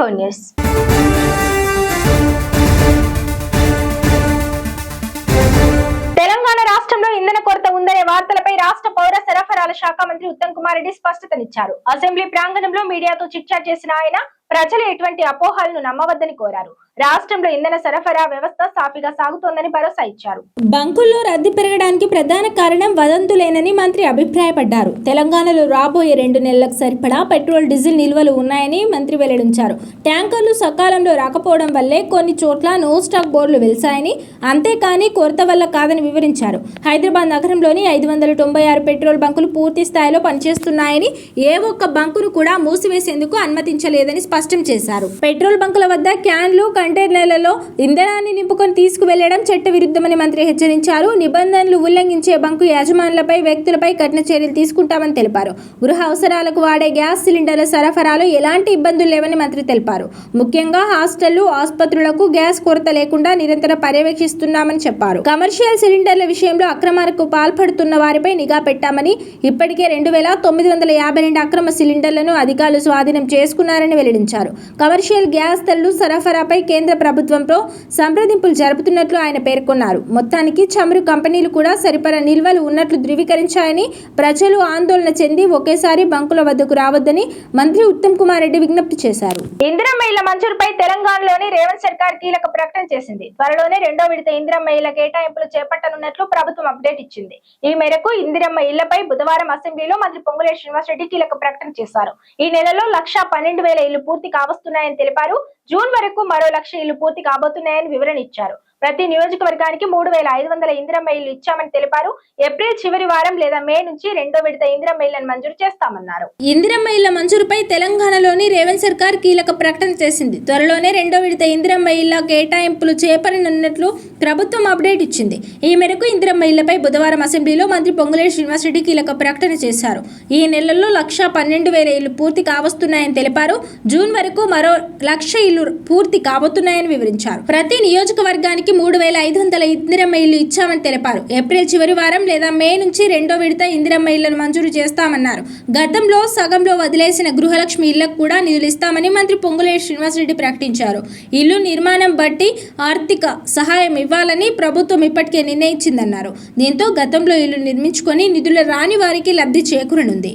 T4 News. Telangana రాష్ట్రంలో ఇంధన కొరత ఉందనే వార్తలపై రాష్ట్ర పౌర సరఫరాల శాఖ మంత్రి ఉత్తమ్ కుమార్ రెడ్డి స్పష్టతనిచ్చారు. అసెంబ్లీ ప్రాంగణంలో మీడియాతో చిట్చాట్ చేసిన ఆయన ప్రజలు ఎటువంటి అపోహలను నమ్మవద్దని కోరారు. రాష్ట్రంలో ఇంధన సరఫరా వ్యవస్థ సాఫీగా సాగుతోందని భరోసా ఇచ్చారు. బంకుల్లో రద్దీ పెరగడానికి ప్రధాన కారణం వదంతులేనని మంత్రి అభిప్రాయపడ్డారు. తెలంగాణలో రాబోయే 2 నెలలకు సరిపడా పెట్రోల్, డీజిల్ నిల్వలు ఉన్నాయని మంత్రి వెల్లడించారు. ట్యాంకర్లు సకాలంలో రాకపోవడం వల్లే కొన్ని చోట్ల నో స్టాక్ బోర్డులు వెలిశాయని, అంతేకాని కొరత వల్ల కాదని వివరించారు. హైదరాబాద్ నగరంలోని 596 పెట్రోల్ బంకులు పూర్తి స్థాయిలో పనిచేస్తున్నాయని, ఏ ఒక్క బంకును కూడా మూసివేసేందుకు అనుమతించలేదని స్పష్టం చేశారు. పెట్రోల్ బంకుల వద్ద క్యాన్లు, కంటైనర్లలో ఇంధనాన్ని నింపుకొని తీసుకువెళ్లడం చట్ట విరుద్ధమని మంత్రి హెచ్చరించారు. నిబంధనలు ఉల్లంఘించే బంకు యాజమానులపై, వ్యక్తులపై కఠిన చర్యలు తీసుకుంటామని తెలిపారు. గృహ అవసరాలకు వాడే గ్యాస్ సిలిండర్ల సరఫరాలో ఎలాంటి ఇబ్బందులు లేవని మంత్రి తెలిపారు. ముఖ్యంగా హాస్టళ్లు, ఆసుపత్రులకు గ్యాస్ కొరత లేకుండా నిరంతరం పర్యవేక్షిస్తున్నామని చెప్పారు. కమర్షియల్ సిలిండర్ల విషయంలో అక్రమాలకు పాల్పడుతున్న వారిపై నిఘా పెట్టామని, ఇప్పటికే 2952 అక్రమ సిలిండర్లను అధికారులు స్వాధీనం చేసుకున్నారని వెల్లడించారు. కమర్షియల్ గ్యాస్ తల్లు సరఫరాపై కేంద్ర ప్రభుత్వంతో సంప్రదింపులు జరుపుతున్నట్లు ఆయన పేర్కొన్నారు. మొత్తానికి చమురు కంపెనీలు కూడా సరిపడా నిల్వలు ఉన్నట్లు ధృవీకరించాయని, ప్రజలు ఆందోళన చెంది ఒకేసారి బంకుల వద్దకు రావద్దని మంత్రి ఉత్తమ్ కుమార్ రెడ్డి విజ్ఞప్తి చేశారు. ఇందిరమ్మ ఇళ్ల మంజూరుపై తెలంగాణలోని రేవంత్ సర్కార్ కీలక ప్రకటన చేసింది. త్వరలోనే 2వ విడత ఇందిరమ్మ ఇళ్ల కేటాయింపులు చేపట్టనున్నట్లు ప్రభుత్వం అప్డేట్ ఇచ్చింది. ఈ మేరకు ఇందిరమ్మ ఇళ్లపై బుధవారం అసెంబ్లీలో మంత్రి పొంగులేటి శ్రీనివాసరెడ్డి కీలక ప్రకటన చేశారు. ఈ నెలలో 1,12,000 ఇళ్లు పూర్తి కావస్తున్నాయని తెలిపారు. జూన్ వరకు మరో 1,00,000 ఇళ్లు పూర్తి కాబోతున్నాయని వివరణ ఇచ్చారు. ప్రతి నియోజకవర్గానికి 3,500 ఇందిరమ్మ ఇళ్లు ఇచ్చామని తెలిపారు. ఏప్రిల్ చివరి వారం లేదా మే నుంచి 2వ విడత ఇందిరమ్మ ఇళ్లను మంజూరు చేస్తామన్నారు. ఇందిరమ్మ ఇళ్ల మంజూరుపై తెలంగాణలోని రేవంత్ సర్కార్ కీలక ప్రకటన చేసింది. త్వరలోనే 2వ విడత ఇందిరమ్మ ఇళ్ల కేటాయింపులు చేపట్టనున్నట్లు ప్రభుత్వం అప్డేట్ ఇచ్చింది. ఈ మేరకు ఇందిరమ్మ ఇళ్లపై బుధవారం అసెంబ్లీలో మంత్రి పొంగులేటి శ్రీనివాసరెడ్డి కీలక ప్రకటన చేశారు. ఈ నెలలో 1,12,000 ఇళ్లు పూర్తి కావస్తున్నాయని తెలిపారు. జూన్ వరకు మరో 1,00,000 ఇళ్లు పూర్తి కాబోతున్నాయని వివరించారు. ప్రతి నియోజకవర్గానికి 3,500 ఇందిరమ్మ ఇళ్లు ఇచ్చామని తెలిపారు. ఏప్రిల్ చివరి వారం లేదా మే నుంచి 2వ విడత ఇందిరమ్మ ఇళ్లను మంజూరు చేస్తామన్నారు. గతంలో సగంలో వదిలేసిన గృహలక్ష్మి ఇళ్లకు కూడా నిధులు ఇస్తామని మంత్రి పొంగులేటి శ్రీనివాసరెడ్డి ప్రకటించారు. ఇల్లు నిర్మాణం బట్టి ఆర్థిక సహాయం ఇవ్వాలని ప్రభుత్వం ఇప్పటికే నిర్ణయించిందన్నారు. దీంతో గతంలో ఇల్లు నిర్మించుకొని నిధులు రాని వారికి లబ్ధి చేకూరనుంది.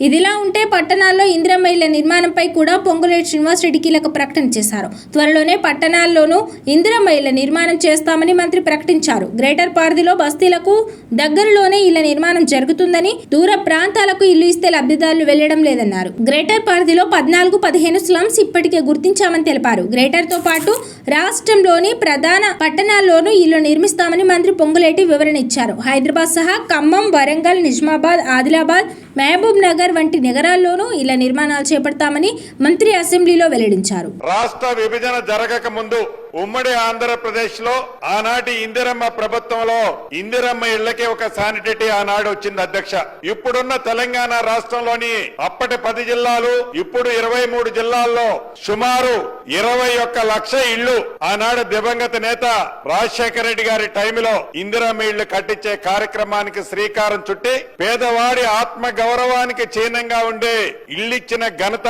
ఇదిలా ఉంటే పట్టణాల్లో ఇందిరమ్మ ఇళ్ల నిర్మాణంపై కూడా పొంగులేటి శ్రీనివాసరెడ్డి కీలక ప్రకటన చేశారు. త్వరలోనే పట్టణాల్లోనూ ఇందిరమ్మ ఇళ్ల నిర్మాణం చేస్తామని మంత్రి ప్రకటించారు. గ్రేటర్ పరిధిలో బస్తీలకు దగ్గరలోనే ఇళ్ల నిర్మాణం జరుగుతుందని, దూర ప్రాంతాలకు ఇల్లు ఇస్తే లబ్ధిదారులు వెళ్లడం లేదన్నారు. గ్రేటర్ పరిధిలో 14-15 స్లమ్స్ ఇప్పటికే గుర్తించామని తెలిపారు. గ్రేటర్ తో పాటు రాష్ట్రంలోని ప్రధాన పట్టణాల్లోనూ ఇల్లు నిర్మిస్తామని మంత్రి పొంగులేటి వివరణ ఇచ్చారు. హైదరాబాద్ సహా ఖమ్మం, వరంగల్, నిజామాబాద్, ఆదిలాబాద్, మహబూబ్ నగర్ వంటి నగరాల్లోనూ ఇలా నిర్మాణాలు చేపడతామని మంత్రి అసెంబ్లీలో వెల్లడించారు. రాష్ట్ర విభజన జరగక ముందు ఉమ్మడి ఆంధ్రప్రదేశ్ లో ఆనాటి ఇందిరమ్మ ప్రభుత్వంలో ఇందిరమ్మ ఇళ్లకి ఒక శానిటరీ ఆనాడు వచ్చింది అధ్యక్ష. ఇప్పుడున్న తెలంగాణ రాష్ట్రంలోని అప్పటి 10 జిల్లాలు, ఇప్పుడు 23 జిల్లాల్లో సుమారు 21 లక్ష ఇళ్లు ఆనాడు దివంగత నేత రాజశేఖర రెడ్డి గారి టైంలో ఇందిరమ్మ ఇళ్లు కట్టించే కార్యక్రమానికి శ్రీకారం చుట్టి పేదవాడి ఆత్మ గౌరవానికి చిహ్నంగా ఉండే ఇళ్లిచ్చిన ఘనత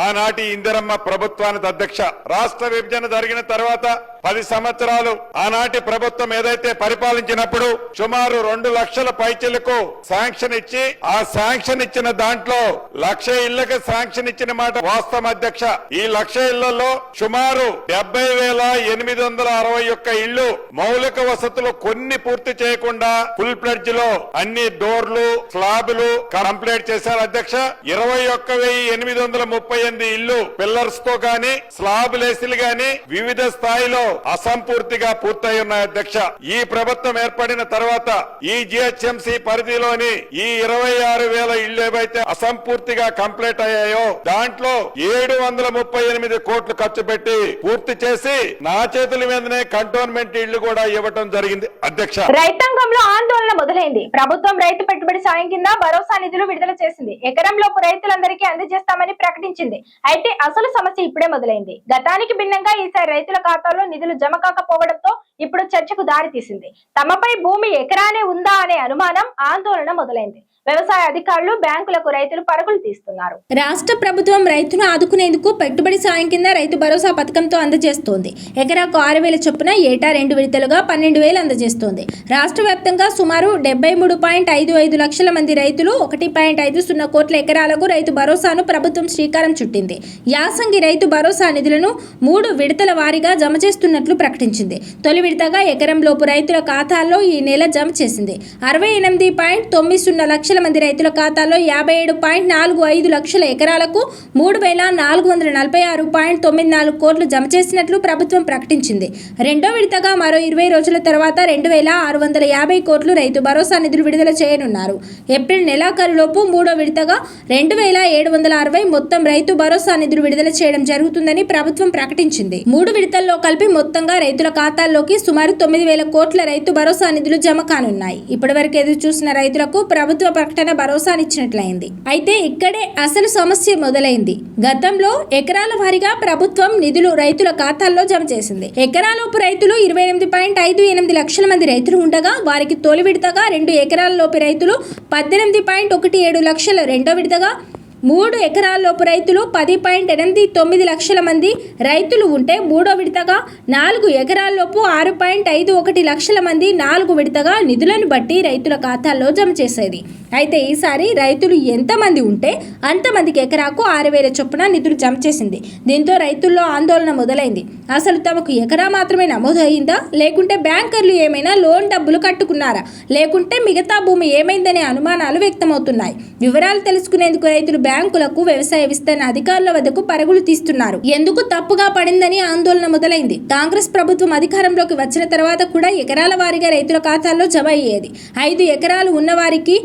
ఆనాటి ఇందిరమ్మ ప్రభుత్వానికి అధ్యక్ష. రాష్ట్ర విభజన జరిగిన తర్వాత 10 సంవత్సరాలు ఆనాటి ప్రభుత్వం ఏదైతే పరిపాలించినప్పుడు సుమారు 2 లక్షల పైచిలకు శాంక్షన్ ఇచ్చి, ఆ శాంక్షన్ ఇచ్చిన దాంట్లో 1,00,000 ఇళ్లకు శాంక్షన్ ఇచ్చిన మాట వాస్తవం అధ్యక్ష. ఈ 1,00,000 ఇళ్లలో సుమారు 70,861 ఇళ్లు మౌలిక వసతులు కొన్ని పూర్తి చేయకుండా ఫుల్ ప్లెడ్జ్ లో అన్ని డోర్లు, స్లాబులు కంప్లీట్ చేశారు అధ్యక్ష. 21,838 ఇళ్లు పిల్లర్స్ తో గాని, స్లాబ్ లేసిలు గాని వివిధ స్థాయిలో అసంపూర్తిగా పూర్తయి ఉన్నాయి అధ్యక్ష. ఈ ప్రభుత్వం ఏర్పడిన తర్వాత ఈ జిహెచ్ఎంసీ పరిధిలోని ఈ 26,000 ఇళ్లు ఏవైతే అసంపూర్తిగా కంప్లీట్ అయ్యాయో దాంట్లో 738 కోట్లు ఖర్చు పెట్టి పూర్తి చేసి నా చేతుల మీదనే కంటోన్మెంట్ ఇళ్లు కూడా ఇవ్వటం జరిగింది అధ్యక్ష. రైతాంగంలో ఆందోళన మొదలైంది. ప్రభుత్వం రైతు పెట్టుబడి సాయం కింద భరోసా నిధులు విడుదల చేసింది. ఎకరంలోపు రైతులందరికీ అందజేస్తామని ప్రకటించింది. అయితే అసలు సమస్య ఇప్పుడే మొదలైంది. గతానికి భిన్నంగా ఈసారి రైతుల ఖాతాలో నిధులు జమ కాకపోవడంతో ఇప్పుడు చర్చకు దారితీసింది. తమపై భూమి ఎకరానే ఉందా అనే అనుమానం, ఆందోళన మొదలైంది. వ్యవసాయ అధికారులు, బ్యాంకులకు రైతులు పరుగులు తీస్తున్నారు. రాష్ట్ర ప్రభుత్వం రైతును ఆదుకునేందుకు పెట్టుబడి సాయం కింద రైతు భరోసా పథకంతో అందజేస్తోంది. ఎకరాకు 6,000 చొప్పున ఏటా 2 విడతలుగా 12,000 అందజేస్తోంది. రాష్ట్ర వ్యాప్తంగా సుమారు 73.55 లక్షల మంది రైతులు 1.50 కోట్ల ఎకరాలకు రైతు భరోసాను ప్రభుత్వం శ్రీకారం చుట్టింది. యాసంగి రైతు భరోసా నిధులను 3 విడతల వారీగా జమ చేస్తున్నట్లు ప్రకటించింది. తొలి విడతగా ఎకరం లోపు రైతుల ఖాతాల్లో ఈ నెల జమ చేసింది. 68.90 లక్షల మంది రైతుల ఖాతాలో 57.45 లక్షల ఎకరాలకు 3,446.94 కోట్లు జమ చేసినట్లు ప్రభుత్వం ప్రకటించింది. రెండో విడతగా మరో 20 రోజుల తర్వాత 2,650 కోట్లు రైతు భరోసా నిధులు విడుదల చేయనున్నారు. ఏప్రిల్ నెలాఖరులోపు మూడో విడతగా 2,760 మొత్తం రైతు భరోసా నిధులు విడుదల చేయడం జరుగుతుందని ప్రభుత్వం ప్రకటించింది. 3 విడతల్లో కలిపి మొత్తంగా రైతుల ఖాతాల్లోకి సుమారు 9,000 కోట్ల రైతు భరోసా నిధులు జమ కానున్నాయి. ఇప్పటివరకు ఎదురు చూసిన రైతులకు ప్రభుత్వ ప్రకటన భరోసానిచ్చినట్లయింది. అయితే ఇక్కడే అసలు సమస్య మొదలైంది. గతంలో ఎకరాల వారీగా ప్రభుత్వం నిధులు రైతుల ఖాతాల్లో జమ చేసింది. ఎకరాలోపు రైతులు 28.58 లక్షల మంది రైతులు ఉండగా వారికి తొలి విడతగా 2 ఎకరాల లోపు రైతులు 18.17 లక్షలు, రెండో విడతగా 3 ఎకరాల్లోపు రైతులు 10.89 లక్షల మంది రైతులు ఉంటే మూడో విడతగా 4 ఎకరాల్లోపు 6.51 లక్షల మంది 4 విడతగా నిధులను బట్టి రైతుల ఖాతాల్లో జమ చేసేది. అయితే ఈసారి రైతులు ఎంతమంది ఉంటే అంతమందికి ఎకరాకు 6,000 చొప్పున నిధులు జమ చేసింది. దీంతో రైతుల్లో ఆందోళన మొదలైంది. అసలు తమకు ఎకరా మాత్రమే నమోదు అయిందా, లేకుంటే బ్యాంకర్లు ఏమైనా లోన్ డబ్బులు కట్టుకున్నారా, లేకుంటే మిగతా భూమి ఏమైందనే అనుమానాలు వ్యక్తమవుతున్నాయి. వివరాలు తెలుసుకునేందుకు రైతులు బ్యాంకులకు, వ్యవసాయ విస్తరణ అధికారుల వద్దకు పరుగులు తీస్తున్నారు. ఎందుకు తప్పుగా పడిందని ఆందోళన మొదలైంది. కాంగ్రెస్ ప్రభుత్వం అధికారంలోకి వచ్చిన తర్వాత కూడా ఎకరాల వారీగా రైతుల ఖాతాల్లో జమ అయ్యేది. 5 ఎకరాలు ఉన్నవారికి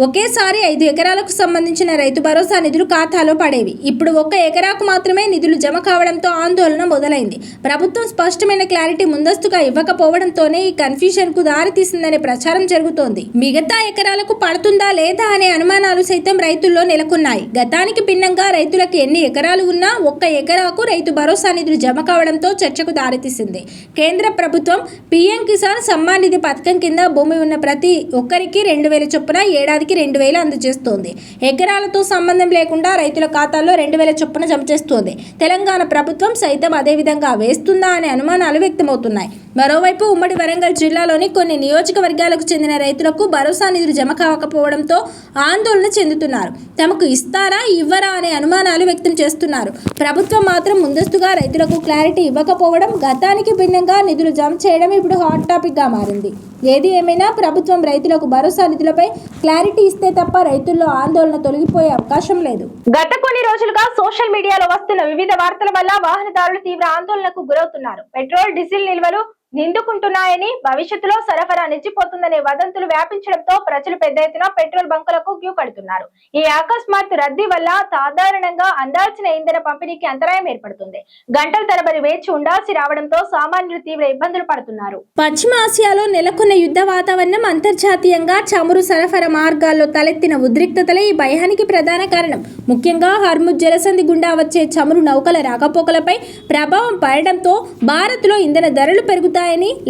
ఒకేసారి 5 ఎకరాలకు సంబంధించిన రైతు భరోసా నిధులు ఖాతాలో పడేవి. ఇప్పుడు 1 ఎకరాకు మాత్రమే నిధులు జమ కావడంతో ఆందోళన మొదలైంది. ప్రభుత్వం స్పష్టమైన క్లారిటీ ముందస్తుగా ఇవ్వకపోవడంతోనే ఈ కన్ఫ్యూజన్ కు దారితీసిందనే ప్రచారం జరుగుతోంది. మిగతా ఎకరాలకు పడుతుందా లేదా అనే అనుమానాలు సైతం రైతుల్లో నెలకొన్నాయి. గతానికి భిన్నంగా రైతులకు ఎన్ని ఎకరాలు ఉన్నా 1 ఎకరాకు రైతు భరోసా నిధులు జమ కావడంతో చర్చకు దారితీసింది. కేంద్ర ప్రభుత్వం పీఎం కిసాన్ సమ్మాన్ నిధి పథకం కింద భూమి ఉన్న ప్రతి ఒక్కరికి 2,000 చొప్పున ఏడాది 2,000 అందజేస్తోంది. ఎకరాలతో సంబంధం లేకుండా రైతుల ఖాతాల్లో 2,000 చొప్పున జమ చేస్తోంది. తెలంగాణ ప్రభుత్వం సైతం అదే విధంగా వేస్తుందా అనే అనుమానాలు వ్యక్తమవుతున్నాయి. మరోవైపు ఉమ్మడి వరంగల్ జిల్లాలోని కొన్ని నియోజకవర్గాలకు చెందిన రైతులకు భరోసా నిధులు జమ కాకపోవడంతో ఆందోళన చెందుతున్నారు. తమకు ఇస్తారా, ఇవ్వరా అనే అనుమానాలు వ్యక్తం చేస్తున్నారు. ప్రభుత్వం మాత్రం ముందస్తుగా రైతులకు క్లారిటీ ఇవ్వకపోవడం, గతానికి భిన్నంగా నిధులు జమ చేయడం ఇప్పుడు హాట్ టాపిక్ గా మారింది. ఏది ఏమైనా ప్రభుత్వం రైతులకు భరోసా నిధులపై క్లారిటీ ఇస్తే తప్ప రైతుల్లో ఆందోళన తొలగిపోయే అవకాశం లేదు. గత కొన్ని రోజులుగా సోషల్ మీడియాలో వస్తున్న వివిధ వార్తల వల్ల వాహనదారులు తీవ్ర ఆందోళనకు గురవుతున్నారు. పెట్రోల్, డీజిల్ నిల్వలు నిండుకుంటున్నాయని, భవిష్యత్తులో సరఫరా నిలిచిపోతుందనే వదంతులు వ్యాపించడంతో ప్రజలు పెద్ద ఎత్తున పెట్రోల్ బంకులకు క్యూ కడుతున్నారు. ఈ అకస్మాత్ రద్దీ వల్ల సాధారణంగా అందాల్సిన ఇంధన పంపిణీకి అంతరాయం ఏర్పడుతుంది. గంటల తరబడి వేచి ఉండాల్సి రావడంతో సామాన్యులు తీవ్ర ఇబ్బందులు పడుతున్నారు. పశ్చిమ ఆసియాలో నెలకొన్న యుద్ధ వాతావరణం, అంతర్జాతీయంగా చమురు సరఫరా మార్గాల్లో తలెత్తిన ఉద్రిక్తతలే ఈ భయానికి ప్రధాన కారణం. ముఖ్యంగా హర్ముజ్ జలసంధి గుండా వచ్చే చమురు నౌకల రాకపోకలపై ప్రభావం పడడంతో భారత్లో ఇంధన ధరలు పెరుగుతాయి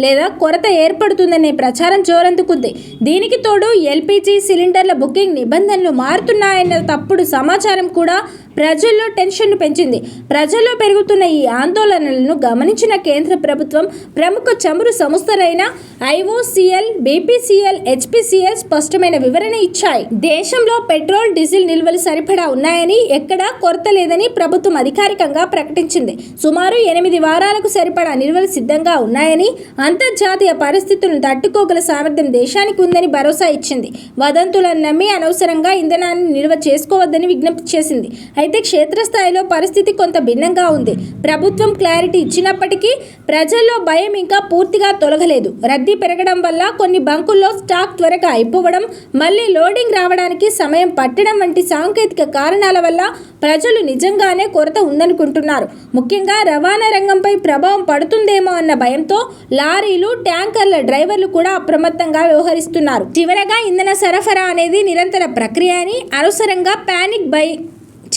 లేదా కొరత ఏర్పడుతుందనే ప్రచారం జోరందుకుంది. దీనికి తోడు ఎల్పీజీ సిలిండర్ల బుకింగ్ నిబంధనలు మారుతున్నాయన్న తప్పుడు సమాచారం కూడా ప్రజల్లో టెన్షన్ను పెంచింది. ప్రజల్లో పెరుగుతున్న ఈ ఆందోళనలను గమనించిన కేంద్ర ప్రభుత్వం ప్రముఖ చమురు సంస్థలైన ఐఓసీఎల్, బీపీసీఎల్, హెచ్పీసీఎల్ స్పష్టమైన వివరణ ఇచ్చాయి. దేశంలో పెట్రోల్, డీజిల్ నిల్వలు సరిపడా ఉన్నాయని, ఎక్కడా కొరత లేదని ప్రభుత్వం అధికారికంగా ప్రకటించింది. సుమారు 8 వారాలకు సరిపడా నిల్వలు సిద్ధంగా ఉన్నాయని, అంతర్జాతీయ పరిస్థితులను తట్టుకోగల సామర్థ్యం దేశానికి ఉందని భరోసా ఇచ్చింది. వదంతులను నమ్మి అనవసరంగా ఇంధనాన్ని నిల్వ చేసుకోవద్దని విజ్ఞప్తి చేసింది. అయితే క్షేత్రస్థాయిలో పరిస్థితి కొంత భిన్నంగా ఉంది. ప్రభుత్వం క్లారిటీ ఇచ్చినప్పటికీ ప్రజల్లో భయం ఇంకా పూర్తిగా తొలగలేదు. రద్దీ పెరగడం వల్ల కొన్ని బంకుల్లో స్టాక్ త్వరగా అయిపోవడం, మళ్లీ లోడింగ్ రావడానికి సమయం పట్టడం వంటి సాంకేతిక కారణాల వల్ల ప్రజలు నిజంగానే కొరత ఉందనుకుంటున్నారు. ముఖ్యంగా రవాణా రంగంపై ప్రభావం పడుతుందేమో అన్న భయంతో లారీలు, ట్యాంకర్ల డ్రైవర్లు కూడా అప్రమత్తంగా వ్యవహరిస్తున్నారు. చివరగా ఇంధన సరఫరా అనేది నిరంతర ప్రక్రియ అని, అనవసరంగా పానిక్ బై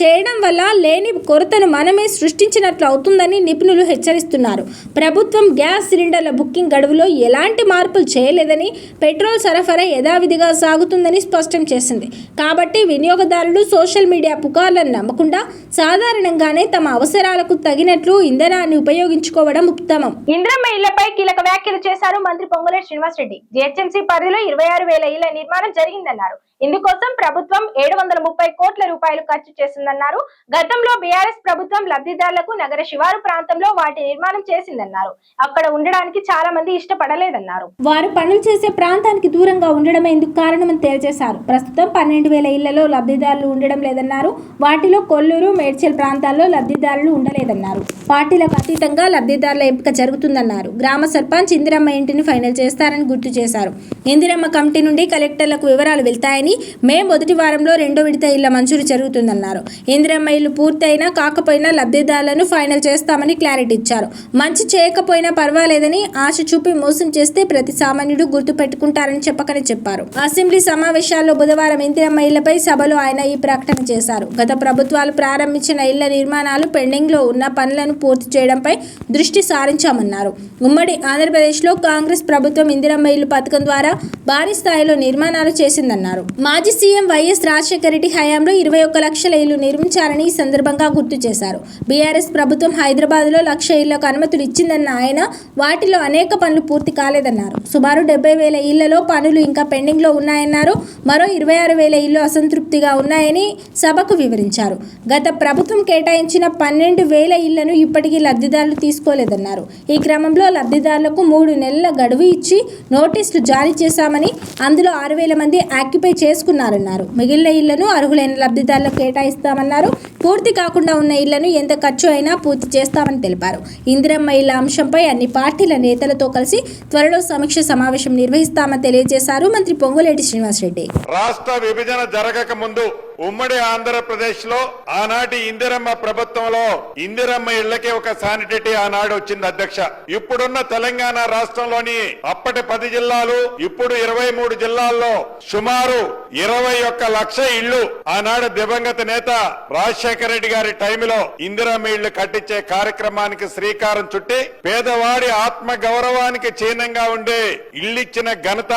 చేయడం వల్ల లేని కొరతను మనమే సృష్టించినట్లు అవుతుందని నిపుణులు హెచ్చరిస్తున్నారు. ప్రభుత్వం గ్యాస్ సిలిండర్ల బుకింగ్ గడువులో ఎలాంటి మార్పులు చేయలేదని, పెట్రోల్ సరఫరా యథావిధిగా సాగుతుందని స్పష్టం చేసింది. కాబట్టి వినియోగదారులు సోషల్ మీడియా పుకార్లను నమ్మకుండా సాధారణంగానే తమ అవసరాలకు తగినట్లు ఇంధనాన్ని ఉపయోగించుకోవడం ఉత్తమం. ఇందిరమ్మ ఇళ్లపై కీలక వ్యాఖ్యలు చేశారు మంత్రి పొంగులేటి శ్రీనివాసరెడ్డి. జీహెచ్ఎంసీ పరిధిలో 26,000 ఇళ్ల నిర్మాణం జరిగిందన్నారు. ఇందుకోసం ప్రభుత్వం 730 కోట్ల రూపాయలు ఖర్చు చేసిందన్నారు. గతంలో బీఆర్ఎస్ ప్రభుత్వం లబ్ధిదారులకు నగర శివారు ప్రాంతంలో వాటి నిర్మాణం చేసిందన్నారు. అక్కడ ఉండడానికి చాలా మంది ఇష్టపడలేదన్నారు. వారు పనులు చేసే ప్రాంతానికి దూరంగా ఉండడమే ఇందుకు కారణమని తేల్చేశారు. ప్రస్తుతం 12,000 ఇళ్లలో లబ్ధిదారులు ఉండడం లేదన్నారు. వాటిలో కొల్లూరు, మేడ్చల్ ప్రాంతాల్లో లబ్ధిదారులు ఉండలేదన్నారు. పార్టీలకు అతీతంగా లబ్ధిదారుల ఎంపిక జరుగుతుందన్నారు. గ్రామ సర్పంచ్ ఇందిరమ్మ ఇంటిని ఫైనల్ చేస్తారని గుర్తు చేశారు. ఇందిరమ్మ కమిటీ నుండి కలెక్టర్లకు వివరాలు వెళ్తాయని, మే మొదటి వారంలో 2వ విడత ఇళ్ల మంజూరు జరుగుతుందన్నారు. ఇందిరమ్మ ఇల్లు పూర్తయినా కాకపోయినా లబ్ధిదారులను ఫైనల్ చేస్తామని క్లారిటీ ఇచ్చారు. మంచి చేయకపోయినా పర్వాలేదని ఆశ చూపి మోసం చేస్తే ప్రతి సామాన్యుడు గుర్తు పెట్టుకుంటారని చెప్పకనే చెప్పారు. అసెంబ్లీ సమావేశాల్లో బుధవారం ఇందిరమ్మ ఇళ్లపై సభలో ఆయన ఈ ప్రకటన చేశారు. గత ప్రభుత్వాలు ప్రారంభించిన ఇళ్ల నిర్మాణాలు పెండింగ్ లో ఉన్న పనులను పూర్తి చేయడంపై దృష్టి సారించామన్నారు. ఉమ్మడి ఆంధ్రప్రదేశ్లో కాంగ్రెస్ ప్రభుత్వం ఇందిరమ్మ ఇల్లు పథకం ద్వారా భారీ స్థాయిలో నిర్మాణాలు చేసిందన్నారు. మాజీ సీఎం వైఎస్ రాజశేఖర రెడ్డి హయాంలో 21 లక్షల ఇళ్లు నిర్మించారని ఈ సందర్భంగా గుర్తు చేశారు. బీఆర్ఎస్ ప్రభుత్వం హైదరాబాద్లో 1,00,000 ఇళ్లకు అనుమతులు ఇచ్చిందన్న ఆయన వాటిలో అనేక పనులు పూర్తి కాలేదన్నారు. సుమారు 70,000 ఇళ్లలో పనులు ఇంకా పెండింగ్ లో ఉన్నాయన్నారు. మరో 26,000 ఇళ్లు అసంతృప్తిగా ఉన్నాయని సభకు వివరించారు. గత ప్రభుత్వం కేటాయించిన 12,000 ఇళ్లను ఇప్పటికీ లబ్ధిదారులు తీసుకోలేదన్నారు. ఈ క్రమంలో లబ్ధిదారులకు 3 నెలల గడువు ఇచ్చి నోటీసులు జారీ చేశామని, అందులో 6,000 మంది ఆక్యుపై చేసుకున్నారన్నారు. మిగిలిన ఇళ్లను అర్హులైన లబ్ధిదారులకు కేటాయిస్తామన్నారు. పూర్తి కాకుండా ఉన్న ఇళ్లను ఎంత ఖర్చు అయినా పూర్తి చేస్తామని తెలిపారు. ఇందిరమ్మ ఇళ్ల అంశంపై అన్ని పార్టీల నేతలతో కలిసి త్వరలో సమీక్ష సమావేశం నిర్వహిస్తామని తెలియజేశారు మంత్రి పొంగులేటి శ్రీనివాసరెడ్డి. రాష్ట్ర విభజన జరగక ముందు ఉమ్మడి ఆంధ్రప్రదేశ్ లో ఆనాటి ఇందిరమ్మ ప్రభుత్వంలో ఇందిరమ్మ ఇళ్లకే ఒక శానిటరీ ఆనాడు వచ్చింది అధ్యక్ష. ఇప్పుడున్న తెలంగాణ రాష్ట్రంలోని అప్పటి 10 జిల్లాలు, ఇప్పుడు 23 జిల్లాల్లో సుమారు 21 లక్ష ఇళ్లు ఆనాడు దివంగత నేత రాజశేఖర రెడ్డి గారి టైంలో ఇందిరమ్మ ఇళ్లు కట్టించే కార్యక్రమానికి శ్రీకారం చుట్టి పేదవాడి ఆత్మ గౌరవానికి చిహ్నంగా ఉండే ఇళ్లిచ్చిన ఘనత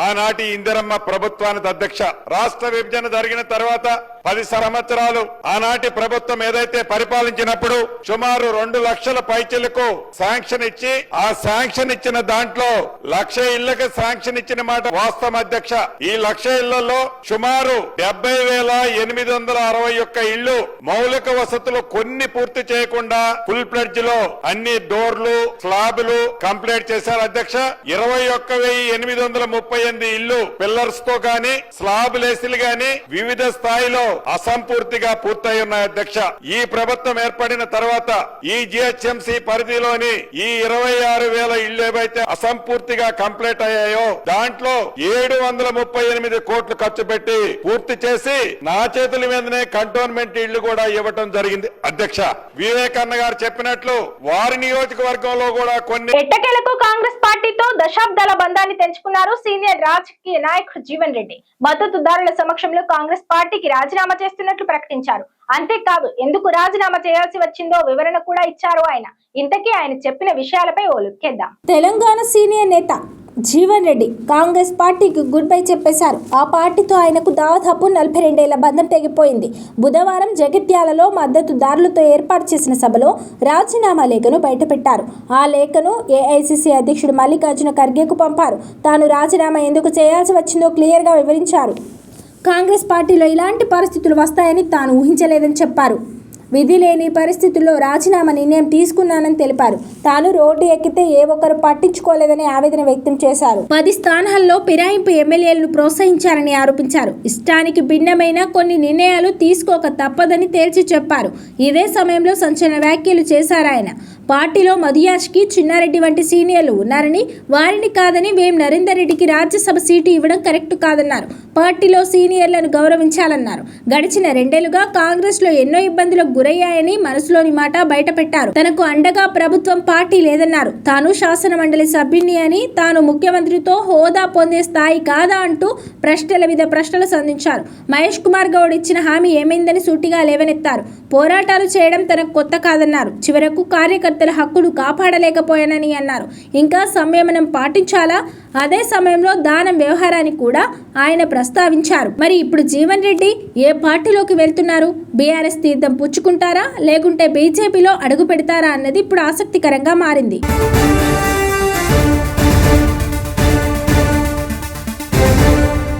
ఆనాటి ఇందిరమ్మ ప్రభుత్వానికి అధ్యక్ష. రాష్ట్ర విభజన జరిగిన తర్వాత 10 సంవత్సరాలు ఆనాటి ప్రభుత్వం ఏదైతే పరిపాలించినప్పుడు సుమారు 2 లక్షల పైచలకు శాంక్షన్ ఇచ్చి, ఆ శాంక్షన్ ఇచ్చిన దాంట్లో 1,00,000 ఇళ్లకు శాంక్షన్ ఇచ్చిన మాట వాస్తవం అధ్యక్ష. ఈ 1,00,000 ఇళ్లలో సుమారు 70,861 ఇళ్లు మౌలిక వసతులు కొన్ని పూర్తి చేయకుండా ఫుల్ ప్లెడ్జ్ లో అన్ని డోర్లు, స్లాబ్లు కంప్లీట్ చేశారు అధ్యక్ష. 21,838 ఇళ్లు పిల్లర్స్ తో గాని స్లాబ్ లేసిలు గాని వివిధ స్థాయిలో అసంపూర్తిగా పూర్తయి ఉన్నాయి అధ్యక్ష. ఈ ప్రభుత్వం ఏర్పడిన తర్వాత ఈ జీహెచ్ఎంసీ పరిధిలోని ఈ 26,000 ఇళ్లు ఏవైతే అసంపూర్తిగా కంప్లీట్ అయ్యాయో దాంట్లో 738 కోట్లు ఖర్చు పెట్టి పూర్తి చేసి నా చేతుల మీదనే కంటోన్మెంట్ ఇళ్లు కూడా ఇవ్వటం జరిగింది అధ్యక్ష. వివేకన్న గారు చెప్పినట్లు వారి నియోజకవర్గంలో కూడా కొన్ని ఎట్టకేలకు కాంగ్రెస్ పార్టీతో దశాబ్దాల బంధాన్ని తెంచుకున్నారు సీనియర్ రాజకీయ నాయకుడు జీవన్ రెడ్డి. మద్దతుదారుల సమక్షంలో కాంగ్రెస్ పార్టీకి రాజీనామా చేస్తున్నట్లు ప్రకటించారు. అంతేకాదు ఎందుకు రాజీనామా చేయాల్సి వచ్చిందో వివరణ కూడా ఇచ్చారు ఆయన. ఇంతకీ ఆయన చెప్పిన విషయాలపై ఓ లుక్కేద్దాం. తెలంగాణ సీనియర్ నేత జీవన్ రెడ్డి కాంగ్రెస్ పార్టీకి గుడ్ బై చెప్పేశారు. ఆ పార్టీతో ఆయనకు దాదాపు 42 ఏళ్ల బంధం తెగిపోయింది. బుధవారం జగిత్యాలలో మద్దతుదారులతో ఏర్పాటు చేసిన సభలో రాజీనామా లేఖను బయటపెట్టారు. ఆ లేఖను ఏఐసిసి అధ్యక్షుడు మల్లికార్జున ఖర్గేకు పంపారు. తాను రాజీనామా ఎందుకు చేయాల్సి వచ్చిందో క్లియర్గా వివరించారు. కాంగ్రెస్ పార్టీలో ఇలాంటి పరిస్థితులు వస్తాయని తాను ఊహించలేదని చెప్పారు. విధి లేని పరిస్థితుల్లో రాజీనామా నిర్ణయం తీసుకున్నానని తెలిపారు. తాను రోడ్డు ఎక్కితే ఏ ఒక్కరు పట్టించుకోలేదని ఆవేదన వ్యక్తం చేశారు. 10 స్థానాల్లో ఫిరాయింపు ఎమ్మెల్యేలను ప్రోత్సహించారని ఆరోపించారు. ఇష్టానికి భిన్నమైన కొన్ని నిర్ణయాలు తీసుకోక తప్పదని తేల్చి చెప్పారు. ఇదే సమయంలో సంచలన వ్యాఖ్యలు చేశారాయన. పార్టీలో మధుయాష్కి, చిన్నారెడ్డి వంటి సీనియర్లు ఉన్నారని, వారిని కాదని వేం నరేందర్ రెడ్డికి రాజ్యసభ సీటు ఇవ్వడం కరెక్ట్ కాదన్నారు. పార్టీలో సీనియర్లను గౌరవించాలన్నారు. గడిచిన 2 ఏళ్లుగా కాంగ్రెస్ లో ఎన్నో ఇబ్బందులకు గురయ్యాయని మనసులోని మాట బయటపెట్టారు. తనకు అండగా ప్రభుత్వం పార్టీ లేదన్నారు. తాను శాసన మండలి సభ్యుని అని, తాను ముఖ్యమంత్రితో హోదా పొందే స్థాయి కాదా అంటూ ప్రశ్నల మీద ప్రశ్నలు సంధించారు. మహేష్ కుమార్ గౌడ్ ఇచ్చిన హామీ ఏమైందని సూటిగా లేవనెత్తారు. పోరాటాలు చేయడం తనకు కొత్త కాదన్నారు. చివరకు కార్యకర్తల హక్కులు కాపాడలేకపోయానని అన్నారు. ఇంకా సంయమనం పాటించాలా? అదే సమయంలో దానం వ్యవహారాన్ని కూడా ఆయన ప్రస్తావించారు. మరి ఇప్పుడు జీవన్ రెడ్డి ఏ పార్టీలోకి వెళ్తున్నారు? బీఆర్ఎస్ తీర్థం పుచ్చుకుంటారా లేకుంటే బీజేపీలో అడుగు పెడతారా అన్నది ఇప్పుడు ఆసక్తికరంగా మారింది.